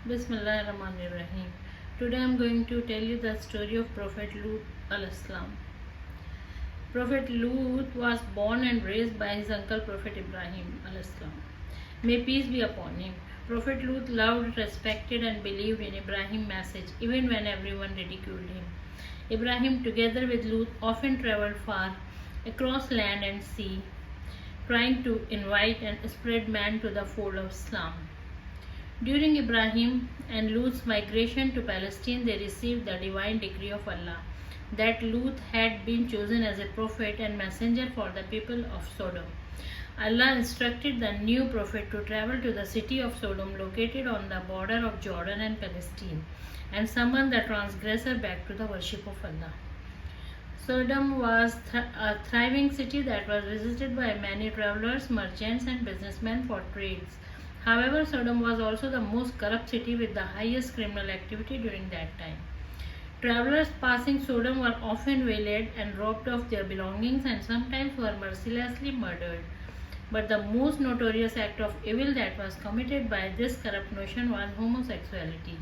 Bismillahirrahmanirrahim. Today I am going to tell you the story of Prophet Lut al-Islam. Prophet Lut was born and raised by his uncle Prophet Ibrahim al-Islam. May peace be upon him. Prophet Lut loved, respected and believed in Ibrahim's message even when everyone ridiculed him. Ibrahim together with Lut often traveled far across land and sea trying to invite and spread man to the fold of Islam. During Ibrahim and Lut's migration to Palestine, they received the divine decree of Allah that Lut had been chosen as a prophet and messenger for the people of Sodom. Allah instructed the new prophet to travel to the city of Sodom located on the border of Jordan and Palestine and summon the transgressor back to the worship of Allah. Sodom was a thriving city that was visited by many travelers, merchants and businessmen for trades. However, Sodom was also the most corrupt city with the highest criminal activity during that time. Travelers passing Sodom were often waylaid and robbed of their belongings and sometimes were mercilessly murdered. But the most notorious act of evil that was committed by this corrupt nation was homosexuality.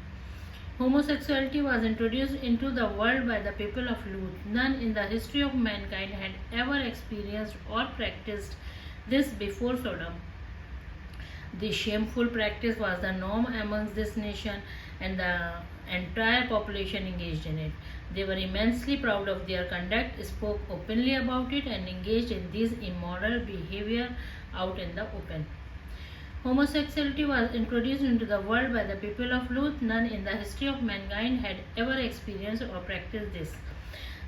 Homosexuality was introduced into the world by the people of Lut. None in the history of mankind had ever experienced or practiced this before Sodom. This shameful practice was the norm amongst this nation and the entire population engaged in it. They were immensely proud of their conduct, spoke openly about it and engaged in this immoral behavior out in the open. Homosexuality was introduced into the world by the people of Lut. None in the history of mankind had ever experienced or practiced this.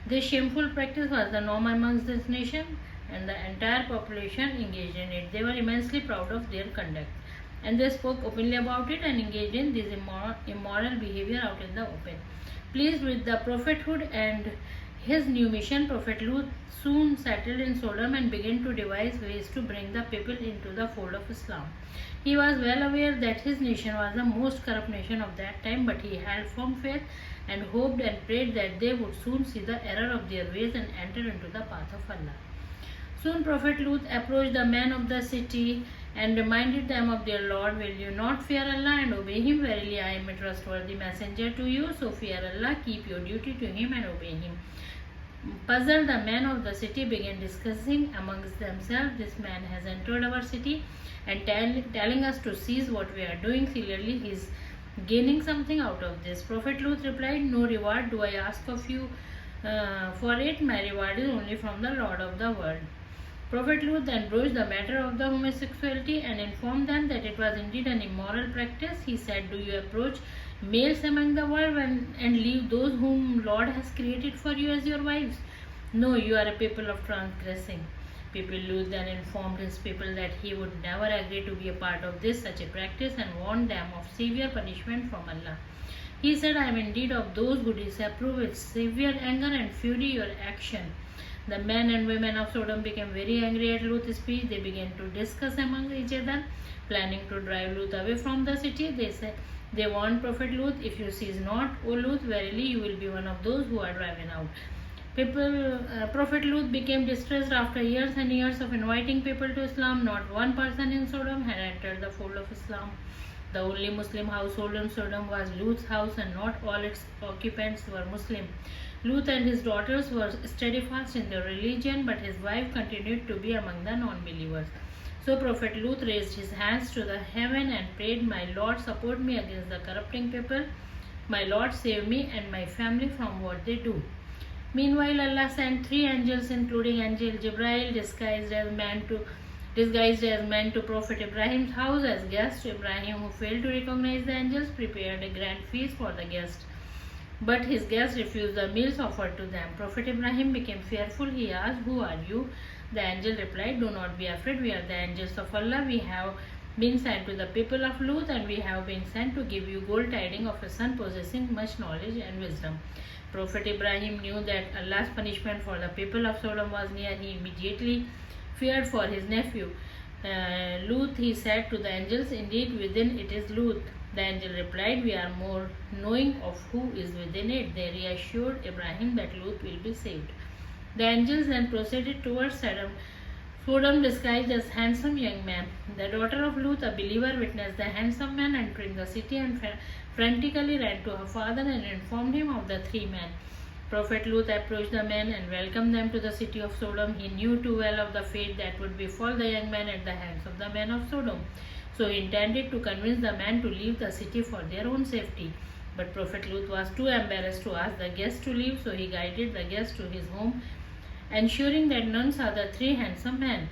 This shameful practice was the norm amongst this nation and the entire population engaged in it. They were immensely proud of their conduct and they spoke openly about it and engaged in this immoral behavior out in the open. Pleased with the prophethood and his new mission, Prophet Lut soon settled in Sodom and began to devise ways to bring the people into the fold of Islam. He was well aware that his nation was the most corrupt nation of that time, but he held firm faith and hoped and prayed that they would soon see the error of their ways and enter into the path of Allah. Soon Prophet Lut approached the men of the city and reminded them of their Lord. Will you not fear Allah and obey Him? Verily I am a trustworthy messenger to you, so fear Allah, keep your duty to Him and obey Him. Puzzled, the men of the city began discussing amongst themselves, this man has entered our city and telling us to cease what we are doing. Clearly he is gaining something out of this. Prophet Lut replied, no reward do I ask of you for it. My reward is only from the Lord of the world. Prophet Lut then broached the matter of the homosexuality and informed them that it was indeed an immoral practice. He said, do you approach males among the world and leave those whom Lord has created for you as your wives? No, you are a people of transgressing. People Lut then informed his people that he would never agree to be a part of such a practice and warned them of severe punishment from Allah. He said, I am indeed of those who disapprove with severe anger and fury your action. The men and women of Sodom became very angry at Lut's speech. They began to discuss among each other, planning to drive Lut away from the city. They warned Prophet Lut, if you cease not, O Lut, verily you will be one of those who are driven out. Prophet Lut became distressed after years and years of inviting people to Islam. Not one person in Sodom had entered the fold of Islam. The only Muslim household in Sodom was Lut's house and not all its occupants were Muslim. Lut and his daughters were steadfast in their religion, but his wife continued to be among the non-believers. So Prophet Lut raised his hands to the heaven and prayed, my Lord, support me against the corrupting people. My Lord, save me and my family from what they do. Meanwhile, Allah sent 3 angels, including Angel Jibril, disguised as men to Prophet Ibrahim's house as guests. Ibrahim, who failed to recognize the angels, prepared a grand feast for the guests. But his guests refused the meals offered to them. Prophet Ibrahim became fearful. He asked, who are you? The angel replied, do not be afraid. We are the angels of Allah. We have been sent to the people of Lut and we have been sent to give you gold tidings of a son possessing much knowledge and wisdom. Prophet Ibrahim knew that Allah's punishment for the people of Sodom was near. He immediately feared for his nephew. Lut, he said to the angels, indeed within it is Lut. The angel replied, we are more knowing of who is within it. They reassured Ibrahim that Lut will be saved. The angels then proceeded towards Sodom Sodom described as handsome young man. The daughter of Lut, a believer, witnessed the handsome man entering the city and frantically ran to her father and informed him of the three men. Prophet Lut approached the men and welcomed them to the city of Sodom. He knew too well of the fate that would befall the young man at the hands of the men of Sodom. So he intended to convince the men to leave the city for their own safety. But Prophet Lut was too embarrassed to ask the guests to leave, so he guided the guests to his home, ensuring that none saw the three handsome men.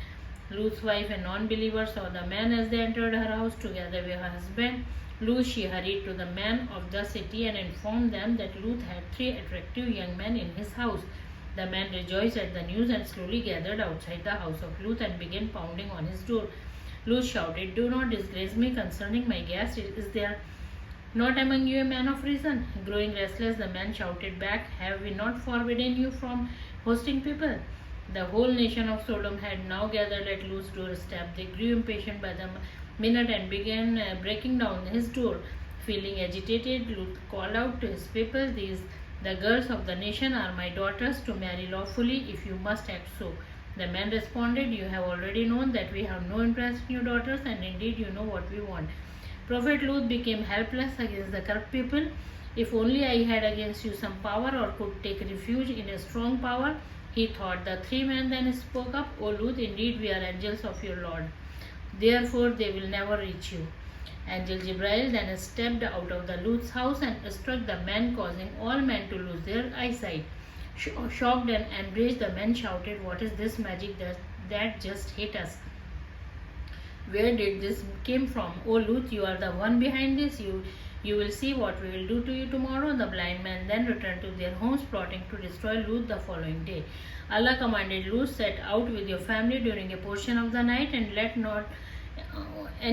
Lut's wife, a non-believer, saw the men as they entered her house together with her husband. She hurried to the men of the city and informed them that Lut had three attractive young men in his house. The men rejoiced at the news and slowly gathered outside the house of Lut and began pounding on his door. Lut shouted, "Do not disgrace me concerning my guest. Is there not among you a man of reason?" Growing restless, the man shouted back, "Have we not forbidden you from hosting people?" The whole nation of Sodom had now gathered at Lut's doorstep. They grew impatient by the minute and began breaking down his door. Feeling agitated, Lut called out to his people, the girls of the nation are my daughters to marry lawfully if you must act so." The men responded, "You have already known that we have no interest in your daughters, and indeed you know what we want." Prophet Lut became helpless against the corrupt people. "If only I had against you some power or could take refuge in a strong power," he thought. The three men then spoke up, "O Lut, indeed we are angels of your Lord. Therefore they will never reach you." Angel Jibril then stepped out of the Lut's house and struck the men, causing all men to lose their eyesight. Shocked and enraged, the men shouted, "What is this magic that just hit us? Where did this came from? O Lut, you are the one behind this. You will see what we will do to you tomorrow." The blind men then returned to their homes, plotting to destroy Lut the following day. Allah commanded Lut, "Set out with your family during a portion of the night, and let not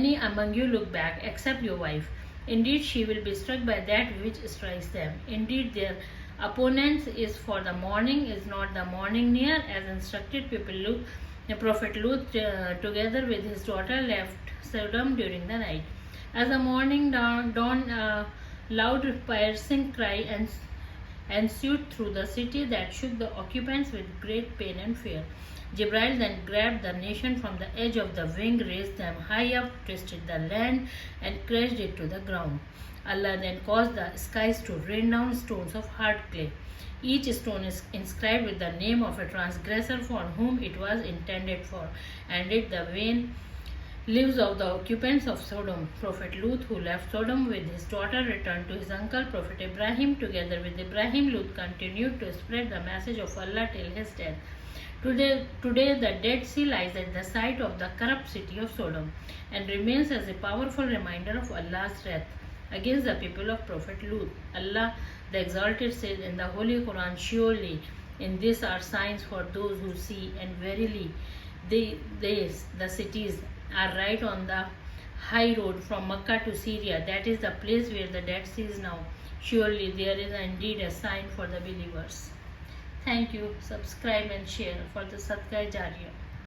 any among you look back, except your wife. Indeed, she will be struck by that which strikes them. Indeed, their opponents is for the morning, is not the morning near." As instructed, the Prophet Lut, together with his daughter, left Sodom during the night. As the morning dawned, a loud piercing cry ensued through the city that shook the occupants with great pain and fear. Jibril then grabbed the nation from the edge of the wing, raised them high up, twisted the land, and crashed it to the ground. Allah then caused the skies to rain down stones of hard clay. Each stone is inscribed with the name of a transgressor for whom it was intended for, and it the vain lives of the occupants of Sodom. Prophet Lut, who left Sodom with his daughter, returned to his uncle Prophet Ibrahim. Together with Ibrahim, Lut continued to spread the message of Allah till his death. Today, the Dead Sea lies at the site of the corrupt city of Sodom and remains as a powerful reminder of Allah's wrath against the people of Prophet Lut. Allah the Exalted says in the Holy Quran, "Surely in this are signs for those who see, and verily the cities are right on the high road from Mecca to Syria, that is the place where the Dead Sea is now. Surely there is indeed a sign for the believers." Thank you. Subscribe and share for the Sadqa Jariyah.